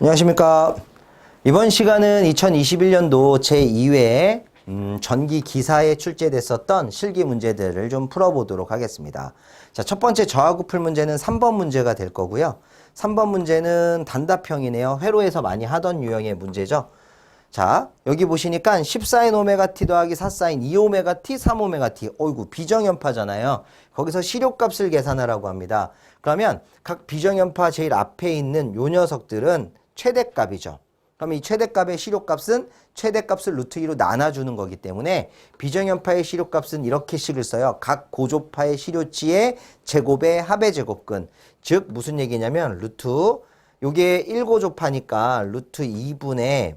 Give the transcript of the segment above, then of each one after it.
안녕하십니까. 이번 시간은 2021년도 제2회 전기 기사에 출제됐었던 실기 문제들을 좀 풀어보도록 하겠습니다. 자, 첫 번째 저하고 풀 문제는 3번 문제가 될 거고요. 3번 문제는 단답형이네요. 회로에서 많이 하던 유형의 문제죠. 자, 여기 보시니까 14인 오메가 t 더하기 4사인 2 오메가 t 3 오메가 t. 어이구, 비정연파잖아요. 거기서 시료값을 계산하라고 합니다. 그러면 각 비정연파 제일 앞에 있는 요 녀석들은 최대값이죠. 그럼 이 최대값의 시료값은 최대값을 루트 2로 나눠주는 거기 때문에 비정연파의 시료값은 이렇게식을 써요. 각 고조파의 시료치의 제곱의 합의 제곱근. 즉 무슨 얘기냐면 루트 요게 1고조파니까 루트 2분의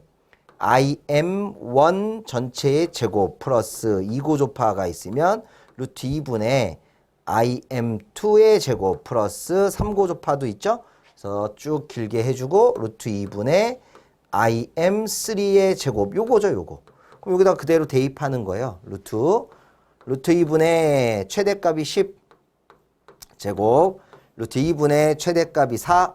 IM1 전체의 제곱 플러스 2고조파가 있으면 루트 2분의 IM2의 제곱 플러스 3고조파도 있죠. 그래서 쭉 길게 해주고 루트 2분의 IM3의 제곱 요거죠 요거. 그럼 여기다 그대로 대입하는 거예요. 루트 2분의 최대값이 10 제곱 루트 2분의 최대값이 4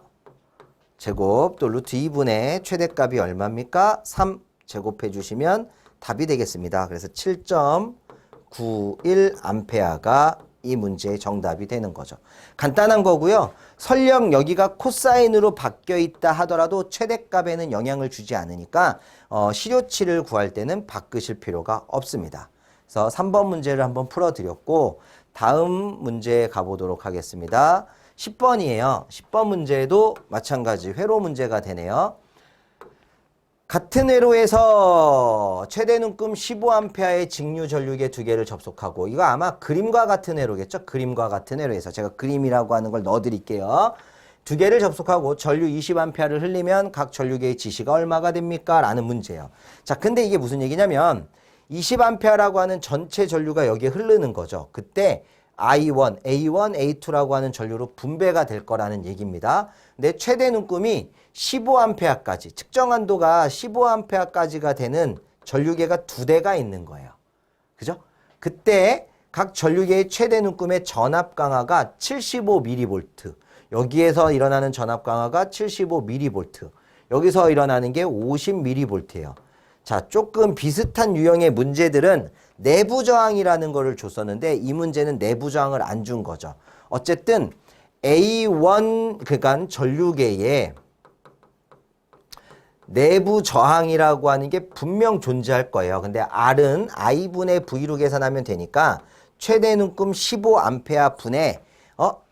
제곱 또 루트 2분의 최대값이 얼마입니까? 3 제곱해 주시면 답이 되겠습니다. 그래서 7.91A가 이 문제의 정답이 되는 거죠. 간단한 거고요. 설령 여기가 코사인으로 바뀌어 있다 하더라도 최대값에는 영향을 주지 않으니까 시료치를 구할 때는 바꾸실 필요가 없습니다. 그래서 3번 문제를 한번 풀어드렸고 다음 문제에 가보도록 하겠습니다. 10번이에요. 10번 문제도 마찬가지 회로 문제가 되네요. 같은 회로에서 최대 눈금 15A의 직류 전류계 두 개를 접속하고 이거 아마 그림과 같은 회로겠죠? 그림과 같은 회로에서 제가 그림이라고 하는 걸 넣어드릴게요. 두 개를 접속하고 전류 20A를 흘리면 각 전류계의 지시가 얼마가 됩니까? 라는 문제예요. 자, 근데 이게 무슨 얘기냐면 20A라고 하는 전체 전류가 여기에 흐르는 거죠. 그때 I1, A1, A2라고 하는 전류로 분배가 될 거라는 얘기입니다. 근데 최대 눈금이 15A까지, 측정 한도가 15A까지가 되는 전류계가 두 대가 있는 거예요. 그죠? 그때 각 전류계의 최대 눈금의 전압 강하가 75mV, 여기에서 일어나는 전압 강하가 75mV, 여기서 일어나는 게 50mV예요. 자, 조금 비슷한 유형의 문제들은 내부 저항이라는 거를 줬었는데 이 문제는 내부 저항을 안 준 거죠. 어쨌든 A1 그러니까 전류계에 내부 저항이라고 하는 게 분명 존재할 거예요. 근데 R은 I분의 V로 계산하면 되니까 최대 눈금 15A 분의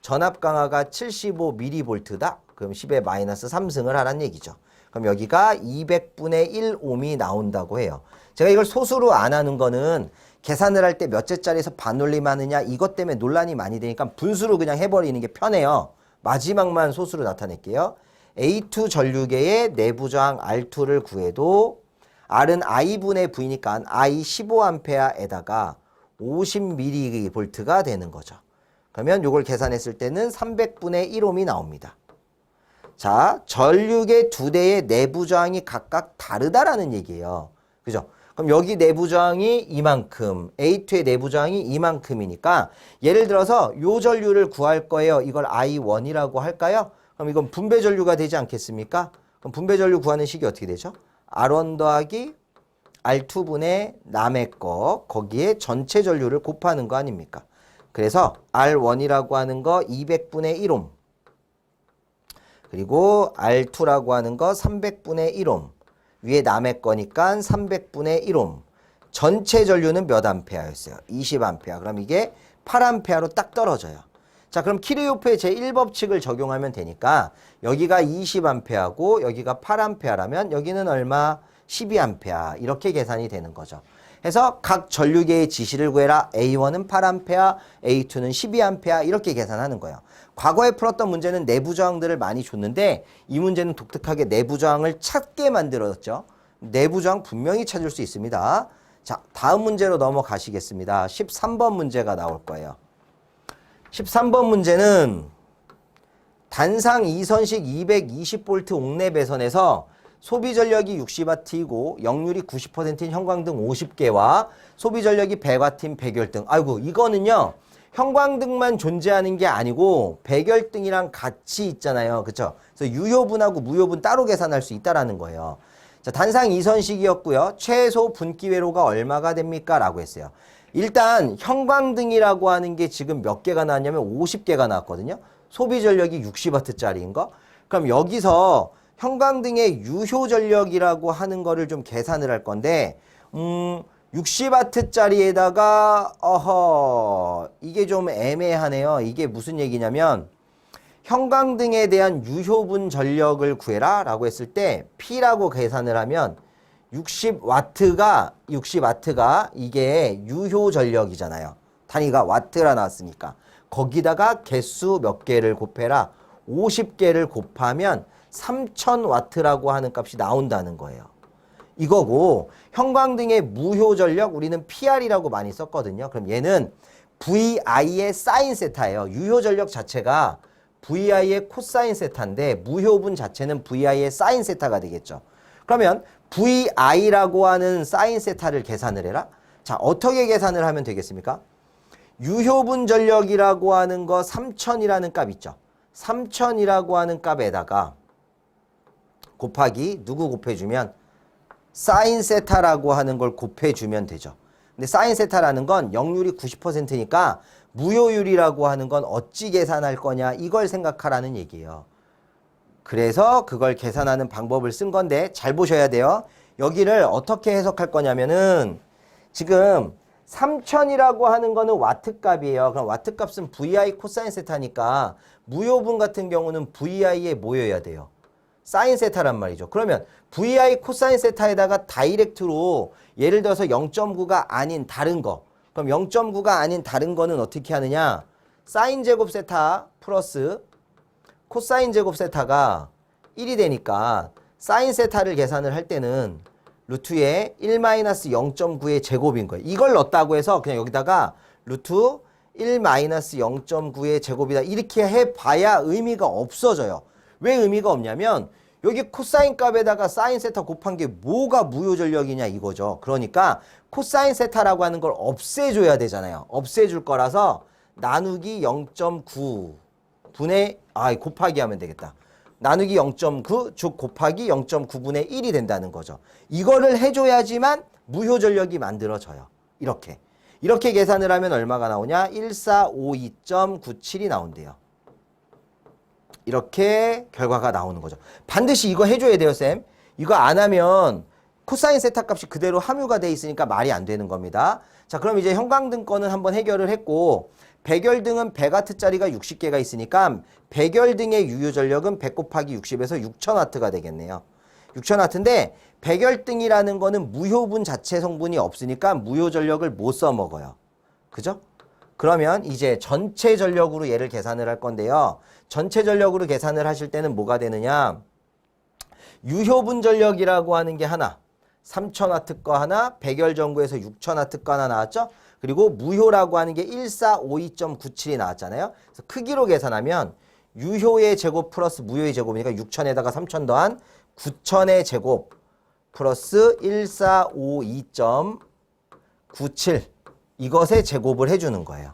전압 강하가 75mV다. 그럼 10의 마이너스 3승을 하라는 얘기죠. 그럼 여기가 200분의 1옴이 나온다고 해요. 제가 이걸 소수로 안 하는 거는 계산을 할 때 몇째짜리에서 반올림하느냐 이것 때문에 논란이 많이 되니까 분수로 그냥 해버리는 게 편해요. 마지막만 소수로 나타낼게요. A2 전류계의 내부 저항 R2를 구해도 R은 I분의 V니까 I 15A에다가 50mV가 되는 거죠. 그러면 이걸 계산했을 때는 300분의 1옴이 나옵니다. 자, 전류계 두 대의 내부 저항이 각각 다르다라는 얘기예요. 그죠? 그럼 여기 내부 저항이 이만큼, A2의 내부 저항이 이만큼이니까 예를 들어서 요 전류를 구할 거예요. 이걸 I1이라고 할까요? 그럼 이건 분배 전류가 되지 않겠습니까? 그럼 분배 전류 구하는 식이 어떻게 되죠? R1 더하기 R2분의 남의 거, 거기에 전체 전류를 곱하는 거 아닙니까? 그래서 R1이라고 하는 거 200분의 1옴. 그리고 R2라고 하는 거 300분의 1옴. 위에 남의 거니까 300분의 1옴. 전체 전류는 몇 암페어였어요? 20A. 그럼 이게 8A로 딱 떨어져요. 자, 그럼 키르호프의 제1법칙을 적용하면 되니까 여기가 20A고 여기가 8A라면 여기는 얼마? 12A. 이렇게 계산이 되는 거죠. 해서 각 전류계의 지시를 구해라. A1은 8A, A2는 12A 이렇게 계산하는 거예요. 과거에 풀었던 문제는 내부 저항들을 많이 줬는데 이 문제는 독특하게 내부 저항을 찾게 만들었죠. 내부 저항 분명히 찾을 수 있습니다. 자, 다음 문제로 넘어가시겠습니다. 13번 문제가 나올 거예요. 13번 문제는 단상 2선식 220V 옥내 배선에서 소비 전력이 60W이고 역률이 90%인 형광등 50개와 소비 전력이 100W인 백열등. 아이고, 이거는요. 형광등만 존재하는 게 아니고 백열등이랑 같이 있잖아요. 그쵸? 그래서 유효분하고 무효분 따로 계산할 수 있다라는 거예요. 자, 단상 이선식이었고요. 최소 분기회로가 얼마가 됩니까? 라고 했어요. 일단 형광등이라고 하는 게 지금 몇 개가 나왔냐면 50개가 나왔거든요. 소비 전력이 60W짜리인 거. 그럼 여기서 형광등의 유효 전력이라고 하는 거를 좀 계산을 할 건데 60W짜리에다가 이게 좀 애매하네요. 이게 무슨 얘기냐면 형광등에 대한 유효분 전력을 구해라 라고 했을 때 P라고 계산을 하면 60W가 이게 유효 전력이잖아요. 단위가 와트라 나왔으니까 거기다가 개수 몇 개를 곱해라. 50개를 곱하면 3000W라고 하는 값이 나온다는 거예요. 이거고 형광등의 무효 전력 우리는 PR이라고 많이 썼거든요. 그럼 얘는 VI의 사인 세타예요. 유효 전력 자체가 VI의 코사인 세타인데 무효분 자체는 VI의 사인 세타가 되겠죠. 그러면 VI라고 하는 사인 세타를 계산을 해라. 자, 어떻게 계산을 하면 되겠습니까? 유효분 전력이라고 하는 거 3000이라는 값 있죠. 3000이라고 하는 값에다가 곱하기 누구 곱해주면 사인 세타라고 하는 걸 곱해주면 되죠. 근데 사인 세타라는 건 역률이 90%니까 무효율이라고 하는 건 어찌 계산할 거냐 이걸 생각하라는 얘기예요. 그래서 그걸 계산하는 방법을 쓴 건데 잘 보셔야 돼요. 여기를 어떻게 해석할 거냐면은 지금 3000이라고 하는 거는 와트 값이에요. 그럼 와트 값은 VI 코사인 세타니까 무효분 같은 경우는 VI에 모여야 돼요. 사인 세타란 말이죠. 그러면 VI 코사인 세타에다가 다이렉트로 예를 들어서 0.9가 아닌 다른 거. 그럼 0.9가 아닌 다른 거는 어떻게 하느냐? 사인 제곱 세타 플러스 코사인 제곱 세타가 1이 되니까 사인 세타를 계산을 할 때는 루트에 1-0.9의 제곱인 거예요. 이걸 넣었다고 해서 그냥 여기다가 루트 1-0.9의 제곱이다. 이렇게 해봐야 의미가 없어져요. 왜 의미가 없냐면 여기 코사인 값에다가 사인 세타 곱한 게 뭐가 무효 전력이냐 이거죠. 그러니까 코사인 세타라고 하는 걸 없애줘야 되잖아요. 없애줄 거라서 나누기 0.9 분의 곱하기 하면 되겠다. 나누기 0.9 즉 곱하기 0.9분의 1이 된다는 거죠. 이거를 해줘야지만 무효 전력이 만들어져요. 이렇게 계산을 하면 얼마가 나오냐? 1452.97이 나온대요. 이렇게 결과가 나오는 거죠. 반드시 이거 해줘야 돼요, 쌤. 이거 안 하면 코사인 세타 값이 그대로 함유가 돼 있으니까 말이 안 되는 겁니다. 자, 그럼 이제 형광등 거는 한번 해결을 했고 백열등은 100W짜리가 60개가 있으니까 백열등의 유효 전력은 100 곱하기 60에서 6000W가 되겠네요. 6000W인데 백열등이라는 거는 무효분 자체 성분이 없으니까 무효 전력을 못 써먹어요. 그죠? 그러면 이제 전체 전력으로 얘를 계산을 할 건데요. 전체 전력으로 계산을 하실 때는 뭐가 되느냐? 유효분 전력이라고 하는 게 하나, 3000W 거 하나, 백열전구에서 6000W 거 하나 나왔죠? 그리고 무효라고 하는 게 1452.97이 나왔잖아요. 그래서 크기로 계산하면 유효의 제곱 플러스 무효의 제곱이니까 6000에다가 3000 더한 9000의 제곱 플러스 1452.97 이것의 제곱을 해주는 거예요.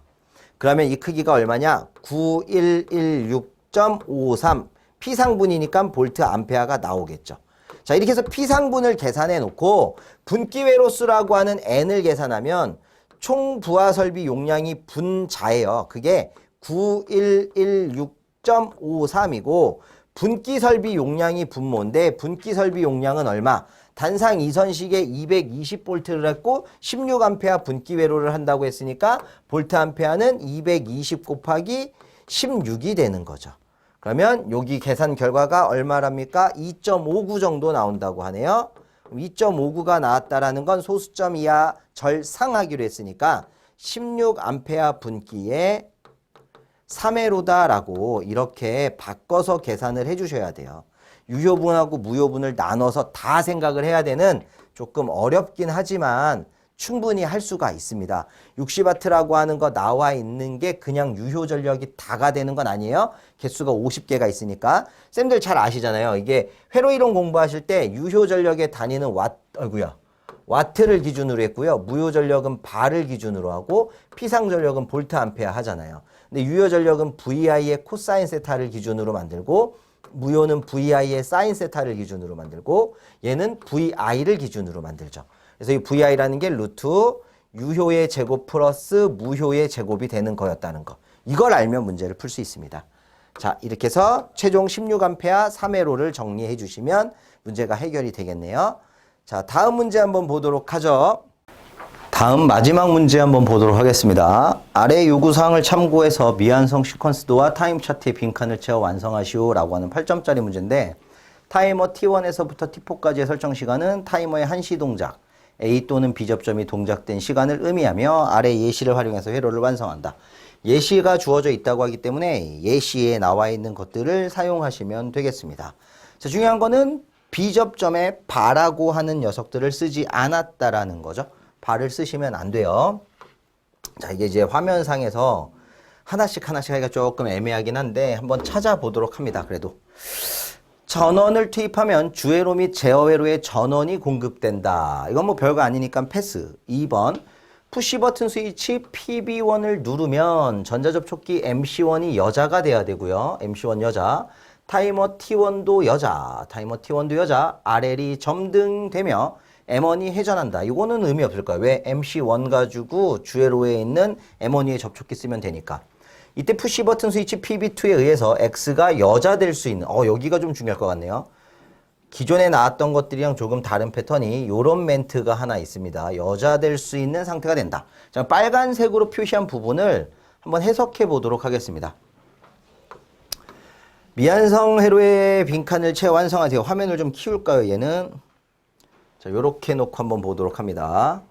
그러면 이 크기가 얼마냐? 9116.53 P상분이니까 볼트 암페어가 나오겠죠. 자, 이렇게 해서 P상분을 계산해 놓고 분기회로수라고 하는 N을 계산하면 총 부하 설비 용량이 분자예요. 그게 9116.53이고 분기 설비 용량이 분모인데 분기 설비 용량은 얼마? 단상 이선식에 220볼트를 했고 16A 분기 회로를 한다고 했으니까 볼트 암페어는 220 곱하기 16이 되는 거죠. 그러면 여기 계산 결과가 얼마랍니까? 2.59 정도 나온다고 하네요. 2.59가 나왔다라는 건 소수점 이하 절상하기로 했으니까 16A 분기에 3회로다라고 이렇게 바꿔서 계산을 해주셔야 돼요. 유효분하고 무효분을 나눠서 다 생각을 해야 되는 조금 어렵긴 하지만 충분히 할 수가 있습니다. 60W라고 하는 거 나와 있는 게 그냥 유효 전력이 다가 되는 건 아니에요. 개수가 50개가 있으니까. 쌤들 잘 아시잖아요. 이게 회로 이론 공부하실 때 유효 전력의 단위는 와트를 기준으로 했고요. 무효 전력은 바를 기준으로 하고 피상 전력은 볼트 암페어 하잖아요. 근데 유효 전력은 VI의 코사인 세타를 기준으로 만들고 무효는 VI의 사인 세타를 기준으로 만들고 얘는 VI를 기준으로 만들죠. 그래서 이 VI라는 게 루트 유효의 제곱 플러스 무효의 제곱이 되는 거였다는 거. 이걸 알면 문제를 풀 수 있습니다. 자, 이렇게 해서 최종 16A 3회로를 정리해 주시면 문제가 해결이 되겠네요. 자, 다음 문제 한번 보도록 하죠. 다음 마지막 문제 한번 보도록 하겠습니다. 아래 요구사항을 참고해서 미완성 시퀀스도와 타임 차트의 빈칸을 채워 완성하시오 라고 하는 8점짜리 문제인데 타이머 T1에서부터 T4까지의 설정 시간은 타이머의 한시 동작 A 또는 B 접점이 동작된 시간을 의미하며 아래 예시를 활용해서 회로를 완성한다. 예시가 주어져 있다고 하기 때문에 예시에 나와 있는 것들을 사용하시면 되겠습니다. 자, 중요한 거는 B 접점에 바라고 하는 녀석들을 쓰지 않았다라는 거죠. 바를 쓰시면 안 돼요. 자, 이게 이제 화면상에서 하나씩 하기가 조금 애매하긴 한데 한번 찾아보도록 합니다. 그래도 전원을 투입하면 주회로 및 제어회로에 전원이 공급된다. 이건 뭐 별거 아니니까 패스. 2번 푸시 버튼 스위치 PB1을 누르면 전자접촉기 MC1이 여자가 돼야 되고요. MC1 여자. 타이머 T1도 여자. 타이머 T1도 여자. RL이 점등되며 M1이 회전한다. 이거는 의미 없을 거예요. 왜? MC1 가지고 주회로에 있는 M1의 접촉기 쓰면 되니까. 이때 푸시 버튼 스위치 PB2에 의해서 X가 여자 될 수 있는, 여기가 좀 중요할 것 같네요. 기존에 나왔던 것들이랑 조금 다른 패턴이 요런 멘트가 하나 있습니다. 여자 될 수 있는 상태가 된다. 자, 빨간색으로 표시한 부분을 한번 해석해 보도록 하겠습니다. 미완성 회로의 빈칸을 채워 완성하세요. 화면을 좀 키울까요, 얘는? 자, 요렇게 놓고 한번 보도록 합니다.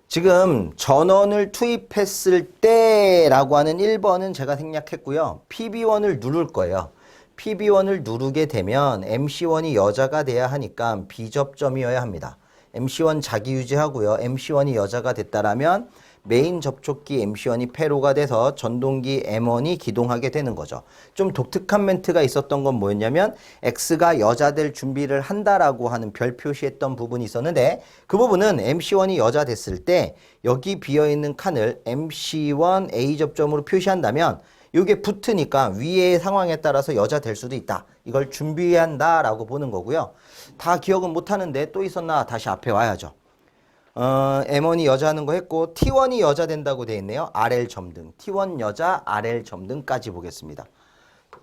지금 전원을 투입했을 때라고 하는 1번은 제가 생략했고요. PB1을 누를 거예요. PB1을 누르게 되면 MC1이 여자가 돼야 하니까 B접점이어야 합니다. MC1 자기 유지하고요. MC1이 여자가 됐다라면 메인 접촉기 MC1이 폐로가 돼서 전동기 M1이 기동하게 되는 거죠. 좀 독특한 멘트가 있었던 건 뭐였냐면 X가 여자 될 준비를 한다라고 하는 별 표시했던 부분이 있었는데 그 부분은 MC1이 여자 됐을 때 여기 비어있는 칸을 MC1 A 접점으로 표시한다면 이게 붙으니까 위의 상황에 따라서 여자 될 수도 있다. 이걸 준비한다라고 보는 거고요. 다 기억은 못하는데 또 있었나 다시 앞에 와야죠. M1이 여자 하는 거 했고 T1이 여자 된다고 돼 있네요. RL 점등. T1 여자, RL 점등까지 보겠습니다.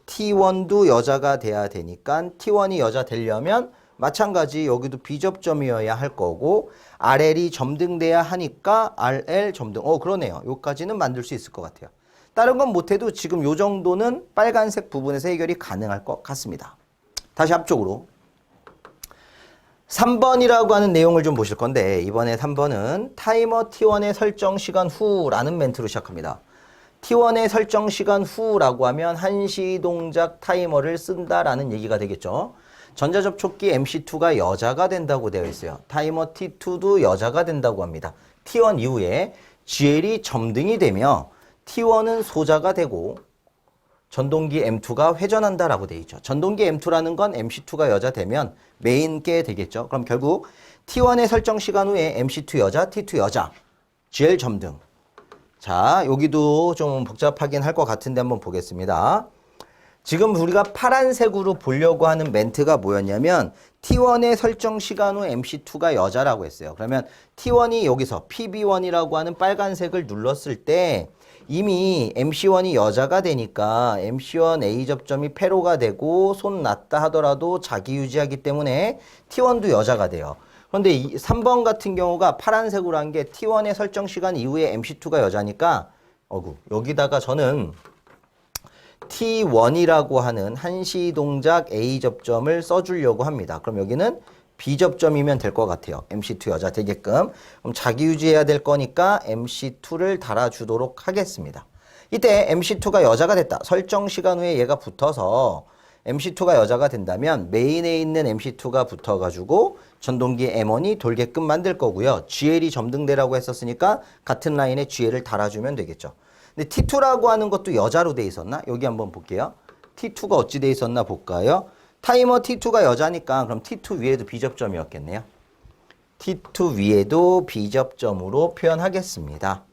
T1도 여자가 돼야 되니까 T1이 여자 되려면 마찬가지 여기도 B접점이어야 할 거고 RL이 점등돼야 하니까 RL 점등. 그러네요. 여기까지는 만들 수 있을 것 같아요. 다른 건 못해도 지금 요 정도는 빨간색 부분에서 해결이 가능할 것 같습니다. 다시 앞쪽으로. 3번이라고 하는 내용을 좀 보실 건데 이번에 3번은 타이머 T1의 설정 시간 후라는 멘트로 시작합니다. T1의 설정 시간 후라고 하면 한시 동작 타이머를 쓴다라는 얘기가 되겠죠. 전자접촉기 MC2가 여자가 된다고 되어 있어요. 타이머 T2도 여자가 된다고 합니다. T1 이후에 GL이 점등이 되며 T1은 소자가 되고 전동기 M2가 회전한다라고 되어 있죠. 전동기 M2라는 건 MC2가 여자 되면 메인게 되겠죠. 그럼 결국 T1의 설정 시간 후에 MC2 여자, T2 여자, GL 점등. 자, 여기도 좀 복잡하긴 할 것 같은데 한번 보겠습니다. 지금 우리가 파란색으로 보려고 하는 멘트가 뭐였냐면 T1의 설정 시간 후 MC2가 여자라고 했어요. 그러면 T1이 여기서 PB1이라고 하는 빨간색을 눌렀을 때 이미 MC1이 여자가 되니까 MC1 A 접점이 폐로가 되고 손 놨다 하더라도 자기 유지하기 때문에 T1도 여자가 돼요. 그런데 3번 같은 경우가 파란색으로 한 게 T1의 설정 시간 이후에 MC2가 여자니까 여기다가 저는 T1이라고 하는 한시 동작 A 접점을 써주려고 합니다. 그럼 여기는 B 접점이면 될 것 같아요. MC2 여자 되게끔. 그럼 자기 유지해야 될 거니까 MC2를 달아주도록 하겠습니다. 이때 MC2가 여자가 됐다. 설정 시간 후에 얘가 붙어서 MC2가 여자가 된다면 메인에 있는 MC2가 붙어가지고 전동기 M1이 돌게끔 만들 거고요. GL이 점등대라고 했었으니까 같은 라인에 GL을 달아주면 되겠죠. 근데 T2라고 하는 것도 여자로 돼 있었나? 여기 한번 볼게요. T2가 어찌 돼 있었나 볼까요? 타이머 T2가 여자니까 그럼 T2 위에도 B접점이었겠네요. T2 위에도 비접점으로 표현하겠습니다.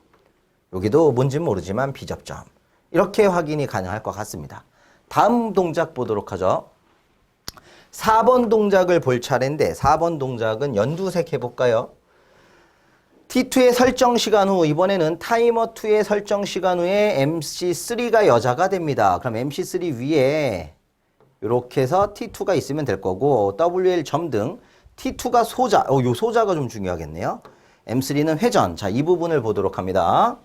여기도 뭔지는 모르지만 비접점. 이렇게 확인이 가능할 것 같습니다. 다음 동작 보도록 하죠. 4번 동작을 볼 차례인데 4번 동작은 연두색 해볼까요? T2의 설정 시간 후 이번에는 타이머 2의 설정 시간 후에 MC3가 여자가 됩니다. 그럼 MC3 위에 이렇게 해서 T2가 있으면 될 거고 WL 점등 T2가 소자. 요 소자가 좀 중요하겠네요. M3는 회전. 자, 이 부분을 보도록 합니다.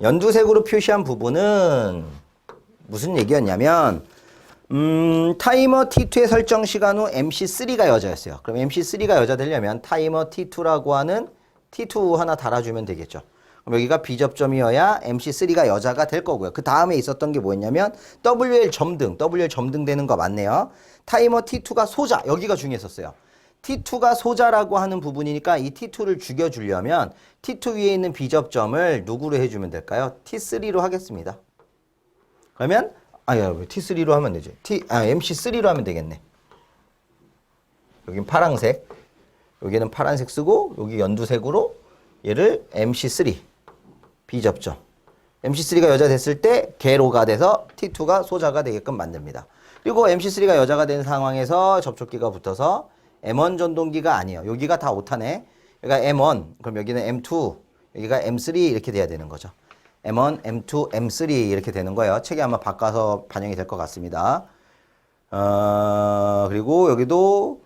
연두색으로 표시한 부분은 무슨 얘기였냐면 타이머 T2의 설정 시간 후 MC3가 여자였어요. 그럼 MC3가 여자 되려면 타이머 T2라고 하는 T2 하나 달아주면 되겠죠. 그럼 여기가 B접점이어야 MC3가 여자가 될 거고요. 그 다음에 있었던 게 뭐였냐면 WL 점등 되는 거 맞네요. 타이머 T2가 소자. 여기가 중요했었어요. T2가 소자라고 하는 부분이니까 이 T2를 죽여주려면 T2 위에 있는 B접점을 누구로 해주면 될까요? T3로 하겠습니다. 그러면 T3로 하면 되지. MC3로 하면 되겠네. 여긴 파란색, 여기는 파란색 쓰고 여기 연두색으로 얘를 MC3 B접점. MC3가 여자 됐을 때 개로가 돼서 T2가 소자가 되게끔 만듭니다. 그리고 MC3가 여자가 된 상황에서 접촉기가 붙어서 M1 전동기가 아니에요. 여기가 다 오타네. 여기가 M1, 그럼 여기는 M2, 여기가 M3 이렇게 돼야 되는 거죠. M1, M2, M3 이렇게 되는 거예요. 책에 아마 바꿔서 반영이 될 것 같습니다. 그리고 여기도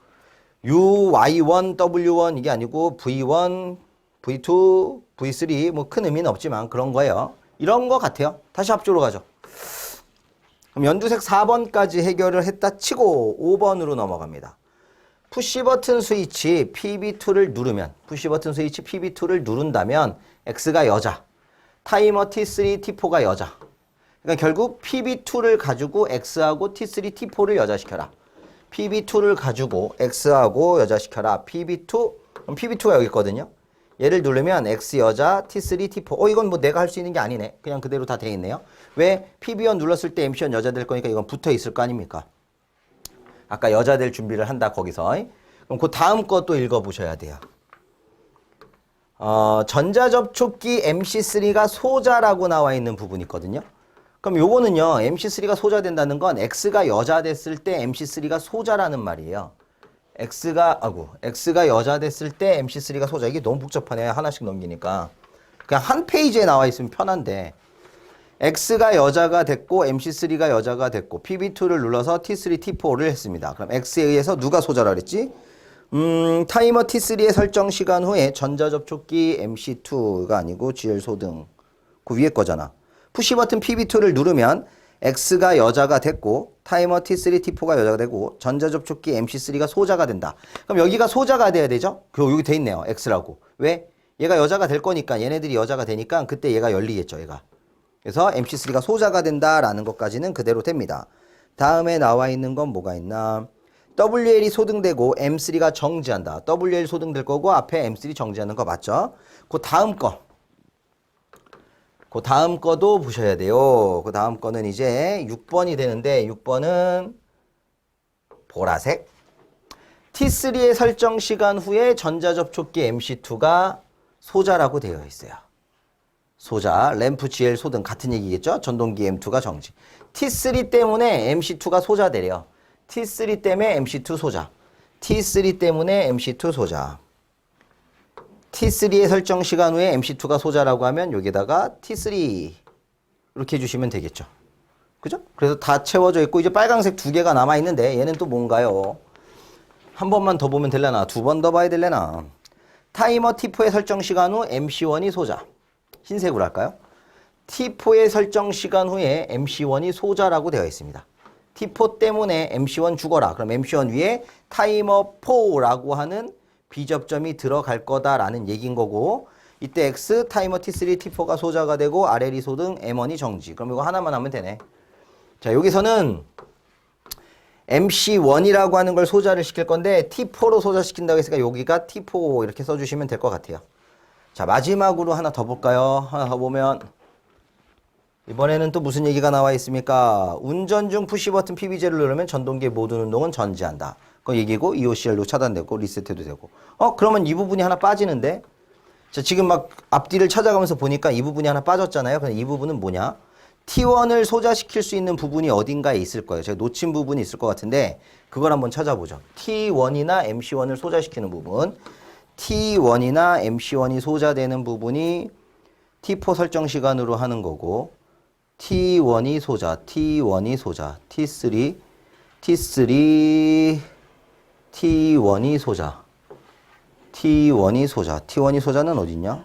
UY1, W1 이게 아니고 V1, V2, V3 뭐 큰 의미는 없지만 그런 거예요. 이런 거 같아요. 다시 앞쪽으로 가죠. 그럼 연두색 4번까지 해결을 했다 치고 5번으로 넘어갑니다. 푸시버튼 스위치 PB2를 누르면 푸시버튼 스위치 PB2를 누른다면 X가 여자, 타이머 T3, T4가 여자. 그러니까 결국 PB2를 가지고 X하고 T3, T4를 여자시켜라. PB2를 가지고 X하고 여자시켜라. PB2, 그럼 PB2가 여기 있거든요. 얘를 누르면 X 여자, T3, T4. 이건 뭐 내가 할 수 있는 게 아니네. 그냥 그대로 다 돼 있네요. 왜? PB1 눌렀을 때 MC1 여자 될 거니까 이건 붙어 있을 거 아닙니까? 아까 여자 될 준비를 한다, 거기서. 그럼 그 다음 것도 읽어보셔야 돼요. 전자접촉기 MC3가 소자라고 나와 있는 부분이 있거든요. 그럼 요거는요, MC3가 소자 된다는 건 X가 여자 됐을 때 MC3가 소자라는 말이에요. X가 여자 됐을 때 MC3가 소자. 이게 너무 복잡하네. 하나씩 넘기니까. 그냥 한 페이지에 나와 있으면 편한데. X가 여자가 됐고 MC3가 여자가 됐고 PB2를 눌러서 T3, T4를 했습니다. 그럼 X에 의해서 누가 소자라 그랬지? 타이머 T3의 설정 시간 후에 전자접촉기 MC2가 아니고 GL 소등. 그 위에 거잖아. 푸시버튼 PB2를 누르면 X가 여자가 됐고 타이머 T3, T4가 여자가 되고 전자접촉기 MC3가 소자가 된다. 그럼 여기가 소자가 돼야 되죠? 여기 돼 있네요. X라고. 왜? 얘가 여자가 될 거니까 얘네들이 여자가 되니까 그때 얘가 열리겠죠. 얘가. 그래서 MC3가 소자가 된다라는 것까지는 그대로 됩니다. 다음에 나와 있는 건 뭐가 있나? WL이 소등되고 M3가 정지한다. WL 소등될 거고 앞에 M3 정지하는 거 맞죠? 그 다음 거도 보셔야 돼요. 그 다음 거는 이제 6번이 되는데 6번은 보라색. T3의 설정 시간 후에 전자접촉기 MC2가 소자라고 되어 있어요. 소자, 램프 GL 소등 같은 얘기겠죠? 전동기 M2가 정지. T3 때문에 MC2가 소자되래요. T3 때문에 MC2 소자. T3 때문에 MC2 소자. T3의 설정 시간 후에 MC2가 소자라고 하면 여기다가 T3 이렇게 해주시면 되겠죠. 그죠? 그래서 다 채워져 있고 이제 빨강색 2개가 남아있는데 얘는 또 뭔가요? 한 번만 더 보면 되려나? 2번 더 봐야 되려나? 타이머 T4의 설정 시간 후 MC1이 소자. 흰색으로 할까요? T4의 설정 시간 후에 MC1이 소자라고 되어 있습니다. T4 때문에 MC1 죽어라. 그럼 MC1 위에 타이머 4라고 하는 B접점이 들어갈 거다라는 얘기인 거고 이때 X, 타이머 T3, T4가 소자가 되고 RL이 소등, M1이 정지. 그럼 이거 하나만 하면 되네. 자, 여기서는 MC1이라고 하는 걸 소자를 시킬 건데 T4로 소자시킨다고 했으니까 여기가 T4 이렇게 써주시면 될 것 같아요. 자, 마지막으로 하나 더 볼까요? 하나 더 보면 이번에는 또 무슨 얘기가 나와 있습니까? 운전 중 푸시버튼 PB제를 누르면 전동기의 모든 운동은 전지한다. 그거 얘기고 EOCR도 차단되고 리셋해도 되고. 그러면 이 부분이 하나 빠지는데 자, 지금 막 앞뒤를 찾아가면서 보니까 이 부분이 하나 빠졌잖아요. 그럼 이 부분은 뭐냐? T1을 소자시킬 수 있는 부분이 어딘가에 있을 거예요. 제가 놓친 부분이 있을 것 같은데 그걸 한번 찾아보죠. T1이나 MC1을 소자시키는 부분. T1이나 MC1이 소자되는 부분이 T4 설정 시간으로 하는 거고 T1이 소자, T1이 소자, T3, T1이 소자, T1이 소자, T1이 소자는 어딨냐?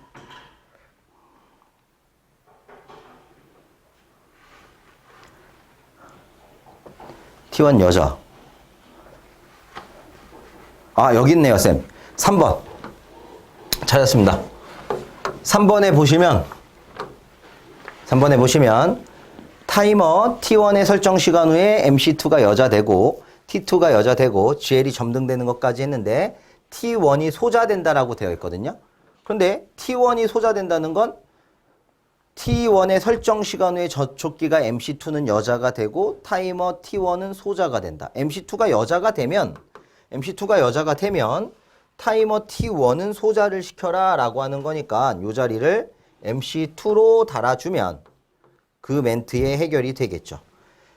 T1 여자. 아, 여기 있네요, 쌤. 3번. 찾았습니다. 3번에 보시면 타이머 T1의 설정 시간 후에 MC2가 여자 되고 T2가 여자 되고 GL이 점등되는 것까지 했는데 T1이 소자된다라고 되어 있거든요. 그런데 T1이 소자된다는 건 T1의 설정 시간 후에 저촉기가 MC2는 여자가 되고 타이머 T1은 소자가 된다. MC2가 여자가 되면 타이머 T1은 소자를 시켜라 라고 하는 거니까 이 자리를 MC2로 달아주면 그 멘트의 해결이 되겠죠.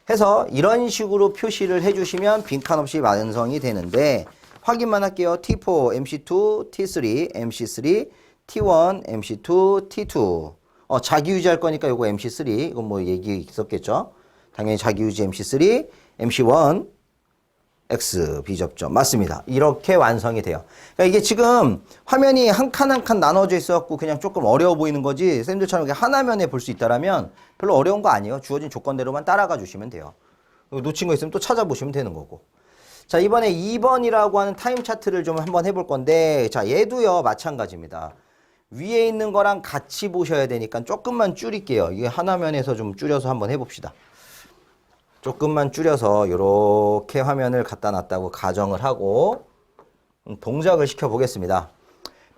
해서 이런 식으로 표시를 해주시면 빈칸 없이 완성이 되는데 확인만 할게요. T4, MC2, T3, MC3, T1, MC2, T2 자기 유지할 거니까 요거 MC3 이건 뭐 얘기 있었겠죠. 당연히 자기 유지 MC3, MC1 X 비접점 맞습니다. 이렇게 완성이 돼요. 그러니까 이게 지금 화면이 한 칸 한 칸 나눠져 있어갖고 그냥 조금 어려워 보이는 거지 쌤들처럼 이렇게 하나면에 볼 수 있다라면 별로 어려운 거 아니에요. 주어진 조건대로만 따라가 주시면 돼요. 놓친 거 있으면 또 찾아보시면 되는 거고. 자, 이번에 2번이라고 하는 타임 차트를 좀 한번 해볼 건데 자, 얘도요 마찬가지입니다. 위에 있는 거랑 같이 보셔야 되니까 조금만 줄일게요. 이게 하나면에서 좀 줄여서 한번 해봅시다. 조금만 줄여서 이렇게 화면을 갖다 놨다고 가정을 하고 동작을 시켜 보겠습니다.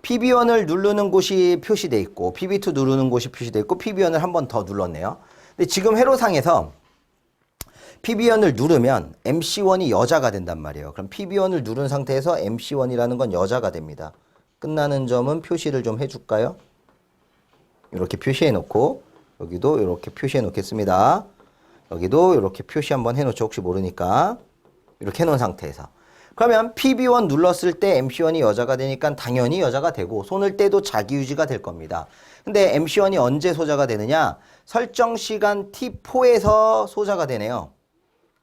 PB1을 누르는 곳이 표시되어 있고 PB2 누르는 곳이 표시되어 있고 PB1을 한 번 더 눌렀네요. 근데 지금 회로상에서 PB1을 누르면 MC1이 여자가 된단 말이에요. 그럼 PB1을 누른 상태에서 MC1이라는 건 여자가 됩니다. 끝나는 점은 표시를 좀 해줄까요? 이렇게 표시해 놓고 여기도 이렇게 표시해 놓겠습니다. 여기도 이렇게 표시 한번 해놓죠. 혹시 모르니까. 이렇게 해놓은 상태에서. 그러면 PB1 눌렀을 때 MC1이 여자가 되니까 당연히 여자가 되고 손을 떼도 자기 유지가 될 겁니다. 근데 MC1이 언제 소자가 되느냐? 설정 시간 T4에서 소자가 되네요.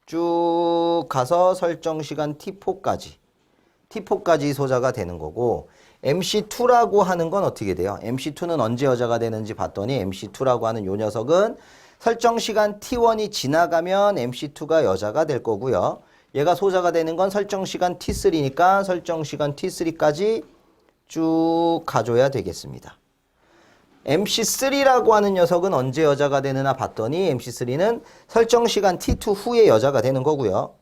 쭉 가서 설정 시간 T4까지 소자가 되는 거고 MC2라고 하는 건 어떻게 돼요? MC2는 언제 여자가 되는지 봤더니 MC2라고 하는 요 녀석은 설정 시간 T1이 지나가면 MC2가 여자가 될 거고요. 얘가 소자가 되는 건 설정 시간 T3니까 설정 시간 T3까지 쭉 가줘야 되겠습니다. MC3라고 하는 녀석은 언제 여자가 되느냐 봤더니 MC3는 설정 시간 T2 후에 여자가 되는 거고요.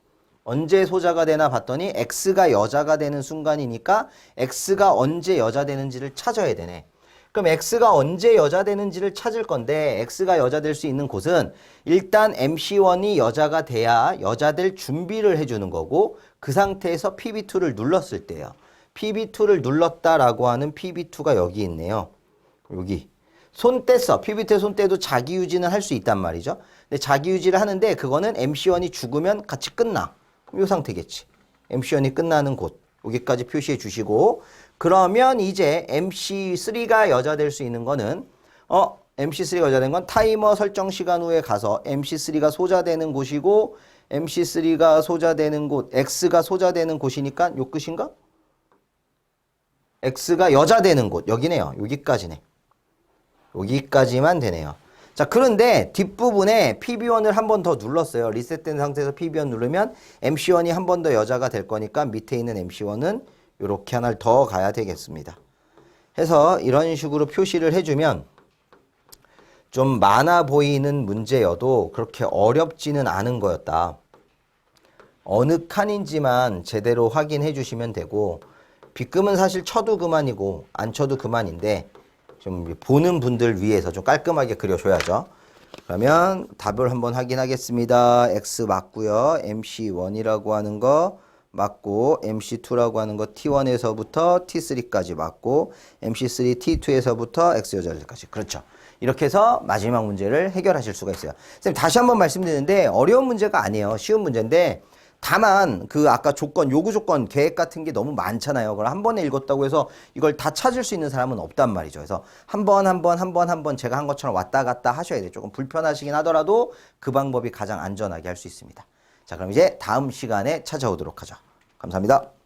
언제 소자가 되나 봤더니 X가 여자가 되는 순간이니까 X가 언제 여자 되는지를 찾아야 되네. 그럼 X가 언제 여자 되는지를 찾을 건데 X가 여자 될 수 있는 곳은 일단 MC1이 여자가 돼야 여자 될 준비를 해주는 거고 그 상태에서 PB2를 눌렀을 때요. PB2를 눌렀다라고 하는 PB2가 여기 있네요. 여기. 손 뗐어. PB2에 손 떼도 자기 유지는 할 수 있단 말이죠. 근데 자기 유지를 하는데 그거는 MC1이 죽으면 같이 끝나. 이 상태겠지. MC1이 끝나는 곳. 여기까지 표시해 주시고 그러면 이제 MC3가 여자 될 수 있는 거는 MC3가 여자 된 건 타이머 설정 시간 후에 가서 MC3가 소자되는 곳이고 MC3가 소자되는 곳, X가 소자되는 곳이니까 요 끝인가? X가 여자 되는 곳 여기네요. 여기까지네. 여기까지만 되네요. 자, 그런데 뒷부분에 PB1을 한 번 더 눌렀어요. 리셋된 상태에서 PB1 누르면 MC1이 한 번 더 여자가 될 거니까 밑에 있는 MC1은 이렇게 하나를 더 가야 되겠습니다. 해서 이런 식으로 표시를 해주면 좀 많아 보이는 문제여도 그렇게 어렵지는 않은 거였다. 어느 칸인지만 제대로 확인해 주시면 되고 빗금은 사실 쳐도 그만이고 안 쳐도 그만인데 좀 보는 분들 위해서 좀 깔끔하게 그려줘야죠. 그러면 답을 한번 확인하겠습니다. X 맞고요. MC1이라고 하는 거 맞고 MC2라고 하는 거 T1에서부터 T3까지 맞고 MC3 T2에서부터 X요절까지. 그렇죠. 이렇게 해서 마지막 문제를 해결하실 수가 있어요. 선생님 다시 한번 말씀드리는데 어려운 문제가 아니에요. 쉬운 문제인데 다만 그 아까 조건, 요구 조건, 계획 같은 게 너무 많잖아요. 그걸 한 번에 읽었다고 해서 이걸 다 찾을 수 있는 사람은 없단 말이죠. 그래서 한 번 제가 한 것처럼 왔다 갔다 하셔야 돼요. 조금 불편하시긴 하더라도 그 방법이 가장 안전하게 할 수 있습니다. 자, 그럼 이제 다음 시간에 찾아오도록 하죠. 감사합니다.